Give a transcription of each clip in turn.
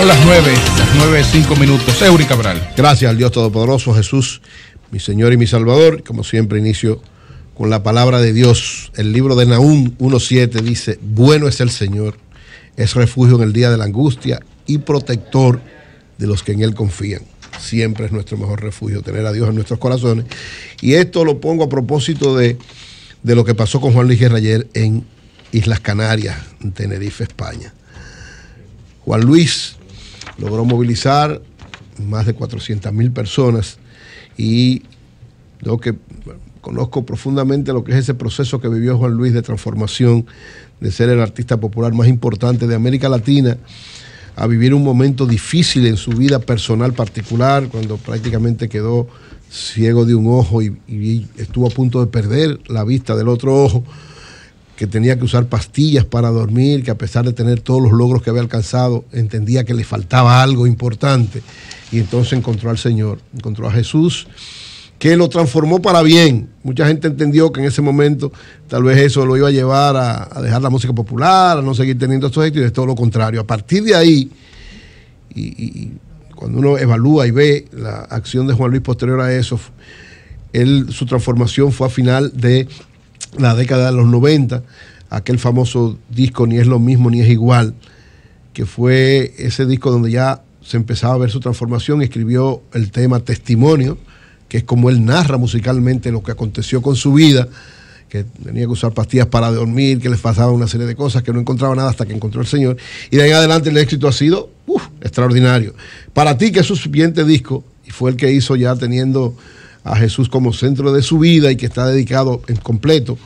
Son las 9:05. Eury Cabral. Gracias al Dios Todopoderoso, Jesús, mi Señor y mi Salvador. Como siempre, inicio con la palabra de Dios. El libro de Nahum 1:7 dice: bueno es el Señor, es refugio en el día de la angustia y protector de los que en Él confían. Siempre es nuestro mejor refugio, tener a Dios en nuestros corazones. Y esto lo pongo a propósito de lo que pasó con Juan Luis Guerra ayer en Islas Canarias, en Tenerife, España. Juan Luis logró movilizar más de 400,000 personas y yo que conozco profundamente lo que es ese proceso que vivió Juan Luis de transformación, de ser el artista popular más importante de América Latina, a vivir un momento difícil en su vida personal particular, cuando prácticamente quedó ciego de un ojo y estuvo a punto de perder la vista del otro ojo, que tenía que usar pastillas para dormir, que a pesar de tener todos los logros que había alcanzado, entendía que le faltaba algo importante, y entonces encontró al Señor, encontró a Jesús, que lo transformó para bien. Mucha gente entendió que en ese momento tal vez eso lo iba a llevar a dejar la música popular, a no seguir teniendo estos éxitos, y es todo lo contrario. A partir de ahí, y cuando uno evalúa y ve la acción de Juan Luis posterior a eso, su transformación fue a final de la década de los 90, aquel famoso disco Ni es lo mismo ni es igual, que fue ese disco donde ya se empezaba a ver su transformación. Escribió el tema Testimonio, que es como él narra musicalmente lo que aconteció con su vida, que tenía que usar pastillas para dormir, que le pasaba una serie de cosas, que no encontraba nada hasta que encontró al Señor. Y de ahí en adelante el éxito ha sido extraordinario. Para ti, que es su siguiente disco, y fue el que hizo ya teniendo a Jesús como centro de su vida y que está dedicado en completo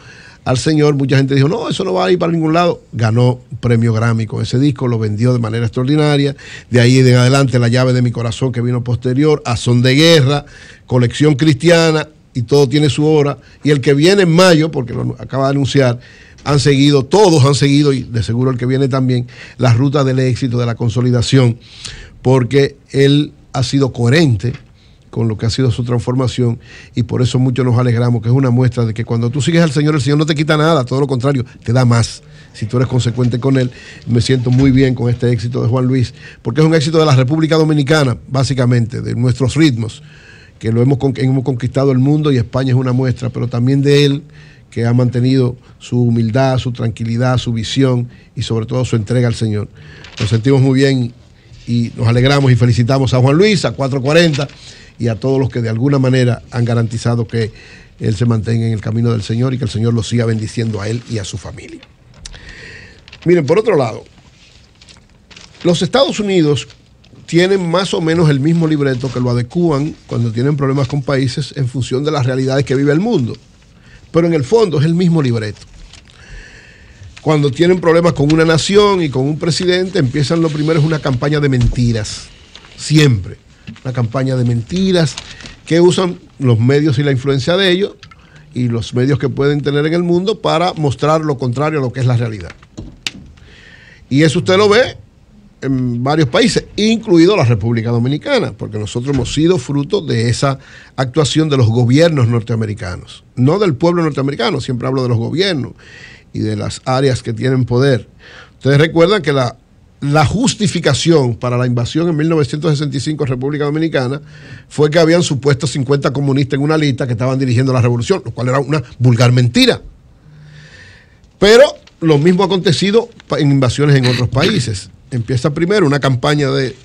al Señor, mucha gente dijo, no, eso no va a ir para ningún lado. Ganó un premio Grammy con ese disco, lo vendió de manera extraordinaria. De ahí en adelante La llave de mi corazón, que vino posterior, A son de guerra, Colección cristiana, y todo tiene su hora. Y el que viene en mayo, porque lo acaba de anunciar, todos han seguido, y de seguro el que viene también, la ruta del éxito, de la consolidación, porque él ha sido coherente con lo que ha sido su transformación, y por eso muchos nos alegramos, que es una muestra de que cuando tú sigues al Señor, el Señor no te quita nada, todo lo contrario, te da más, si tú eres consecuente con Él. Me siento muy bien con este éxito de Juan Luis, porque es un éxito de la República Dominicana, básicamente, de nuestros ritmos, que hemos conquistado el mundo, y España es una muestra, pero también de él, que ha mantenido su humildad, su tranquilidad, su visión, y sobre todo su entrega al Señor. Nos sentimos muy bien, y nos alegramos y felicitamos a Juan Luis, a 440, y a todos los que de alguna manera han garantizado que él se mantenga en el camino del Señor, y que el Señor lo siga bendiciendo a él y a su familia. Miren, por otro lado, los Estados Unidos tienen más o menos el mismo libreto, que lo adecúan cuando tienen problemas con países en función de las realidades que vive el mundo, pero en el fondo es el mismo libreto. Cuando tienen problemas con una nación y con un presidente, empiezan, lo primero es una campaña de mentiras, siempre. Una campaña de mentiras que usan los medios y la influencia de ellos y los medios que pueden tener en el mundo para mostrar lo contrario a lo que es la realidad. Y eso usted lo ve en varios países, incluido la República Dominicana, porque nosotros hemos sido fruto de esa actuación de los gobiernos norteamericanos, no del pueblo norteamericano, siempre hablo de los gobiernos y de las áreas que tienen poder. Ustedes recuerdan que la justificación para la invasión en 1965 en República Dominicana fue que habían supuestos 50 comunistas en una lista que estaban dirigiendo la revolución, lo cual era una vulgar mentira. Pero lo mismo ha acontecido en invasiones en otros países. Empieza primero una campaña de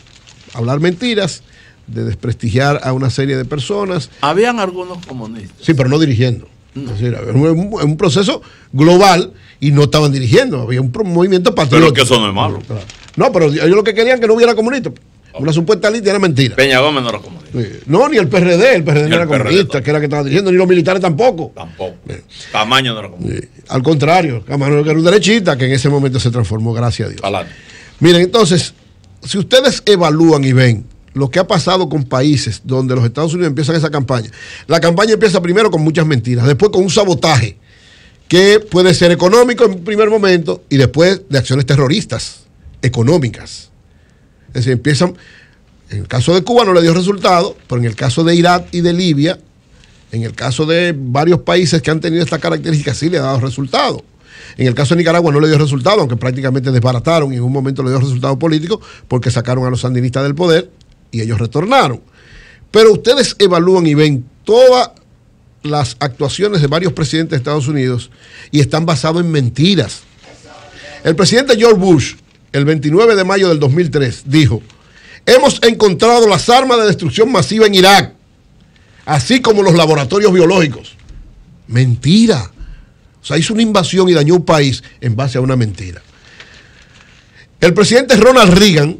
hablar mentiras, de desprestigiar a una serie de personas. Habían algunos comunistas. Sí, pero no dirigiendo. No. Es decir, había un proceso global y no estaban dirigiendo. Había un movimiento patriótico. Pero que eso no es malo. Claro. No, pero ellos lo que querían que no hubiera comunistas. Una supuesta lista era mentira. Peña Gómez no era comunista. No, ni el PRD no era comunista, que era que estaba dirigiendo, ni los militares tampoco. Tampoco. Camaño no era comunista. Al contrario, Camaño era un derechista que en ese momento se transformó, gracias a Dios. Adelante. Miren, entonces, si ustedes evalúan y ven lo que ha pasado con países donde los Estados Unidos empiezan esa campaña, la campaña empieza primero con muchas mentiras, después con un sabotaje que puede ser económico en un primer momento y después de acciones terroristas económicas. Es decir, empiezan, en el caso de Cuba no le dio resultado, pero en el caso de Irak y de Libia, en el caso de varios países que han tenido esta característica, sí le ha dado resultado. En el caso de Nicaragua no le dio resultado, aunque prácticamente desbarataron y en un momento le dio resultado político porque sacaron a los sandinistas del poder y ellos retornaron. Pero ustedes evalúan y ven todas las actuaciones de varios presidentes de Estados Unidos y están basados en mentiras. El presidente George Bush, el 29 de mayo del 2003, dijo: hemos encontrado las armas de destrucción masiva en Irak, así como los laboratorios biológicos. Mentira. O sea, hizo una invasión y dañó un país en base a una mentira. El presidente Ronald Reagan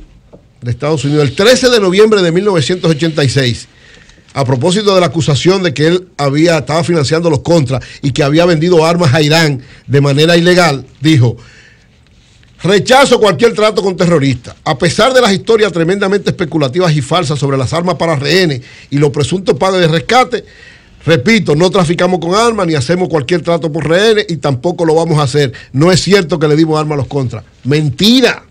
de Estados Unidos, el 13 de noviembre de 1986, a propósito de la acusación de que él estaba financiando los contras y que había vendido armas a Irán de manera ilegal, dijo: rechazo cualquier trato con terroristas. A pesar de las historias tremendamente especulativas y falsas sobre las armas para rehenes y los presuntos pagos de rescate, repito, no traficamos con armas ni hacemos cualquier trato por rehenes y tampoco lo vamos a hacer. No es cierto que le dimos armas a los contras. Mentira.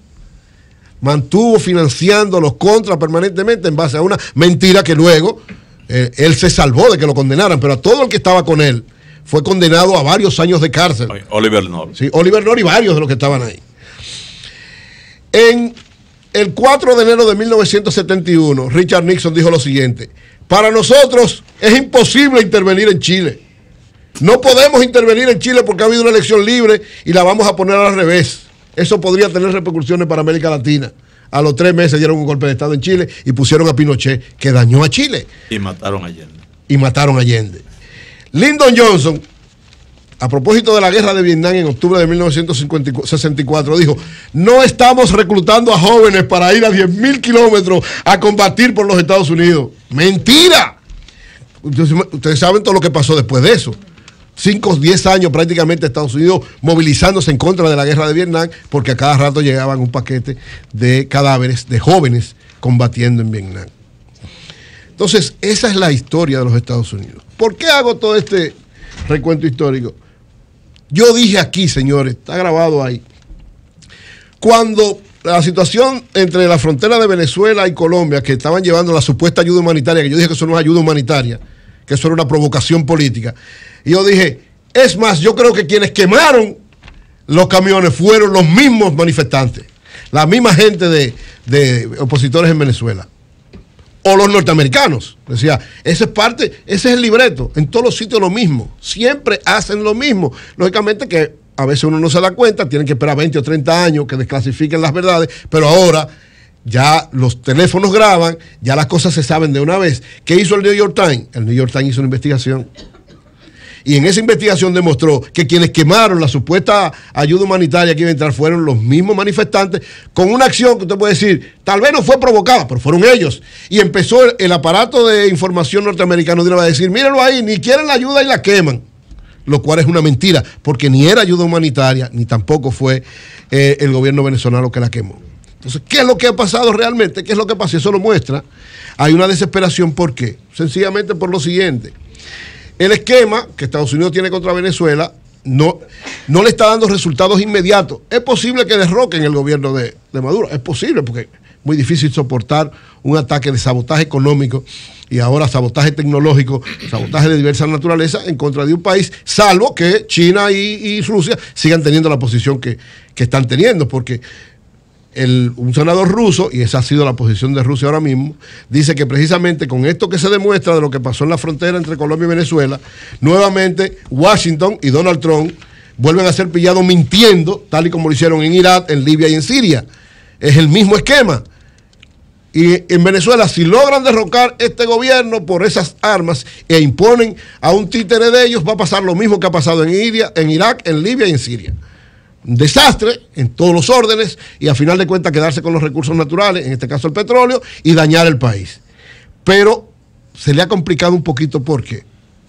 Mantuvo financiando los contras permanentemente en base a una mentira que luego él se salvó de que lo condenaran, pero a todo el que estaba con él fue condenado a varios años de cárcel. Oliver North. Sí, Oliver North y varios de los que estaban ahí. En el 4 de enero de 1971, Richard Nixon dijo lo siguiente: para nosotros es imposible intervenir en Chile. No podemos intervenir en Chile porque ha habido una elección libre y la vamos a poner al revés. Eso podría tener repercusiones para América Latina. A los 3 meses dieron un golpe de Estado en Chile y pusieron a Pinochet, que dañó a Chile. Y mataron a Allende. Lyndon Johnson, a propósito de la guerra de Vietnam en octubre de 1964, dijo: no estamos reclutando a jóvenes para ir a 10.000 kilómetros a combatir por los Estados Unidos. ¡Mentira! Ustedes saben todo lo que pasó después de eso. 5 o 10 años prácticamente Estados Unidos movilizándose en contra de la guerra de Vietnam, porque a cada rato llegaban un paquete de cadáveres de jóvenes combatiendo en Vietnam. Entonces, esa es la historia de los Estados Unidos. ¿Por qué hago todo este recuento histórico? Yo dije aquí, señores, está grabado ahí, cuando la situación entre la frontera de Venezuela y Colombia, que estaban llevando la supuesta ayuda humanitaria, que yo dije que eso no es ayuda humanitaria, que eso era una provocación política. Y yo dije, es más, yo creo que quienes quemaron los camiones fueron los mismos manifestantes, la misma gente de opositores en Venezuela. O los norteamericanos. Decía, ese es el libreto. En todos los sitios lo mismo. Siempre hacen lo mismo. Lógicamente que a veces uno no se da cuenta, tienen que esperar 20 o 30 años que desclasifiquen las verdades, pero ahora ya los teléfonos graban, ya las cosas se saben de una vez. ¿Qué hizo el New York Times? El New York Times hizo una investigación. Y en esa investigación demostró que quienes quemaron la supuesta ayuda humanitaria que iba a entrar fueron los mismos manifestantes, con una acción que usted puede decir, tal vez no fue provocada, pero fueron ellos. Y empezó el aparato de información norteamericano de una vez a decir, mírenlo ahí, ni quieren la ayuda y la queman. Lo cual es una mentira, porque ni era ayuda humanitaria, ni tampoco fue el gobierno venezolano que la quemó. Entonces, ¿qué es lo que ha pasado realmente? ¿Qué es lo que pasa? Eso lo muestra. Hay una desesperación, ¿por qué? Sencillamente por lo siguiente. El esquema que Estados Unidos tiene contra Venezuela no le está dando resultados inmediatos. Es posible que derroquen el gobierno de Maduro. Es posible, porque es muy difícil soportar un ataque de sabotaje económico y ahora sabotaje tecnológico, sabotaje de diversa naturaleza en contra de un país, salvo que China y Rusia sigan teniendo la posición que están teniendo, porque un senador ruso, y esa ha sido la posición de Rusia ahora mismo, dice que precisamente con esto que se demuestra de lo que pasó en la frontera entre Colombia y Venezuela, nuevamente Washington y Donald Trump vuelven a ser pillados mintiendo, tal y como lo hicieron en Irak, en Libia y en Siria. Es el mismo esquema. Y en Venezuela, si logran derrocar este gobierno por esas armas e imponen a un títere de ellos, va a pasar lo mismo que ha pasado en Irak, en Libia y en Siria. Un desastre en todos los órdenes y a final de cuentas quedarse con los recursos naturales, en este caso el petróleo, y dañar el país. Pero se le ha complicado un poquito. ¿Por qué?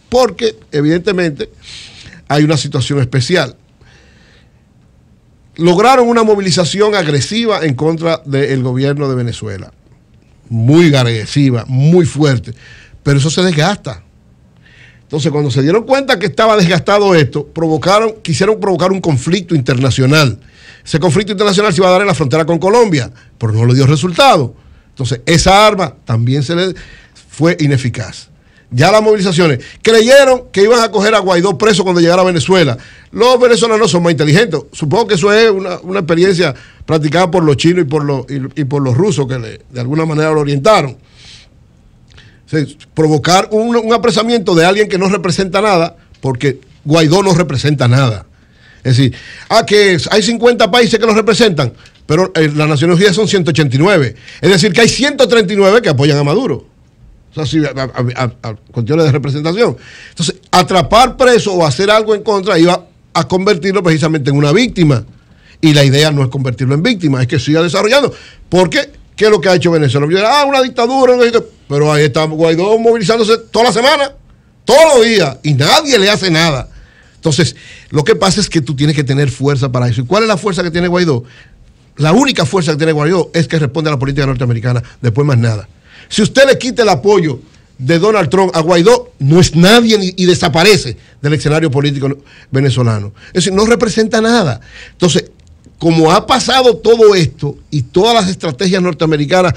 Porque evidentemente hay una situación especial. Lograron una movilización agresiva en contra del gobierno de Venezuela. Muy agresiva, muy fuerte. Pero eso se desgasta. Entonces, cuando se dieron cuenta que estaba desgastado esto, quisieron provocar un conflicto internacional. Ese conflicto internacional se iba a dar en la frontera con Colombia, pero no le dio resultado. Entonces, esa arma también se le fue ineficaz. ya las movilizaciones, creyeron que iban a coger a Guaidó preso cuando llegara a Venezuela. Los venezolanos son más inteligentes. Supongo que eso es una experiencia practicada por los chinos y por los rusos que de alguna manera lo orientaron. O sea, provocar un apresamiento de alguien que no representa nada, porque Guaidó no representa nada. Es decir, que hay 50 países que lo representan, pero las Naciones Unidas son 189. Es decir, que hay 139 que apoyan a Maduro. O sea, sí, a cuestiones de representación. Entonces, atrapar preso o hacer algo en contra iba a convertirlo precisamente en una víctima. Y la idea no es convertirlo en víctima, es que siga desarrollando. Porque, ¿qué es lo que ha hecho Venezuela? Una dictadura, pero ahí está Guaidó movilizándose toda la semana, todos los días, y nadie le hace nada. Entonces, lo que pasa es que tú tienes que tener fuerza para eso. ¿Y cuál es la fuerza que tiene Guaidó? La única fuerza que tiene Guaidó es que responde a la política norteamericana, después más nada. Si usted le quita el apoyo de Donald Trump a Guaidó, no es nadie y desaparece del escenario político venezolano. Es decir, no representa nada. Entonces, como ha pasado todo esto y todas las estrategias norteamericanas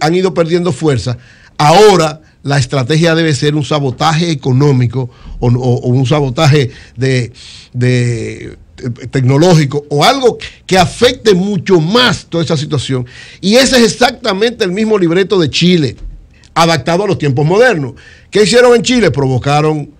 han ido perdiendo fuerza, ahora la estrategia debe ser un sabotaje económico o un sabotaje tecnológico o algo que afecte mucho más toda esa situación. Y ese es exactamente el mismo libreto de Chile, adaptado a los tiempos modernos. ¿Qué hicieron en Chile? Provocaron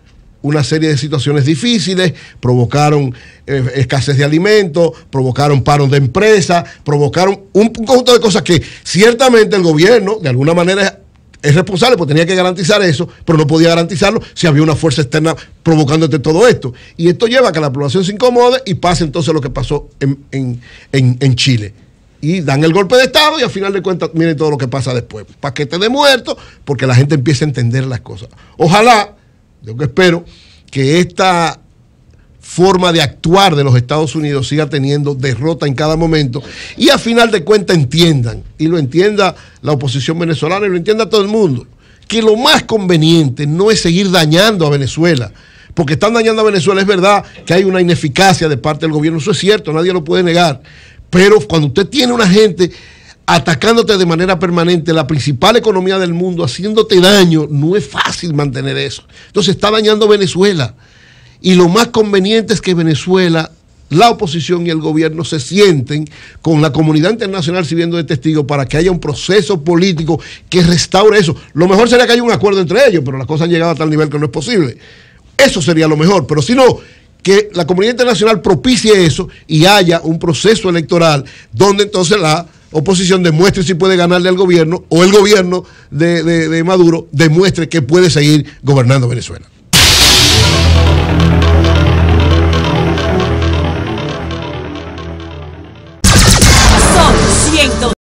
una serie de situaciones difíciles, provocaron escasez de alimentos, provocaron paros de empresas, provocaron un conjunto de cosas que ciertamente el gobierno, de alguna manera, es responsable, porque tenía que garantizar eso, pero no podía garantizarlo si había una fuerza externa provocándote todo esto. Y esto lleva a que la población se incomode y pase entonces lo que pasó en Chile. Y dan el golpe de Estado y al final de cuentas, miren todo lo que pasa después. Paquete de muertos, porque la gente empieza a entender las cosas. Ojalá, yo que espero, que esta forma de actuar de los Estados Unidos siga teniendo derrota en cada momento y a final de cuentas entiendan, y lo entienda la oposición venezolana y lo entienda todo el mundo, que lo más conveniente no es seguir dañando a Venezuela, porque están dañando a Venezuela. Es verdad que hay una ineficacia de parte del gobierno, eso es cierto, nadie lo puede negar, pero cuando usted tiene una gente atacándote de manera permanente la principal economía del mundo, haciéndote daño, no es fácil mantener eso. Entonces está dañando Venezuela. Y lo más conveniente es que Venezuela, la oposición y el gobierno se sienten con la comunidad internacional sirviendo de testigo para que haya un proceso político que restaure eso. Lo mejor sería que haya un acuerdo entre ellos, pero las cosas han llegado a tal nivel que no es posible. Eso sería lo mejor, pero si no, que la comunidad internacional propicie eso y haya un proceso electoral donde entonces la oposición demuestre si puede ganarle al gobierno o el gobierno de Maduro demuestre que puede seguir gobernando Venezuela.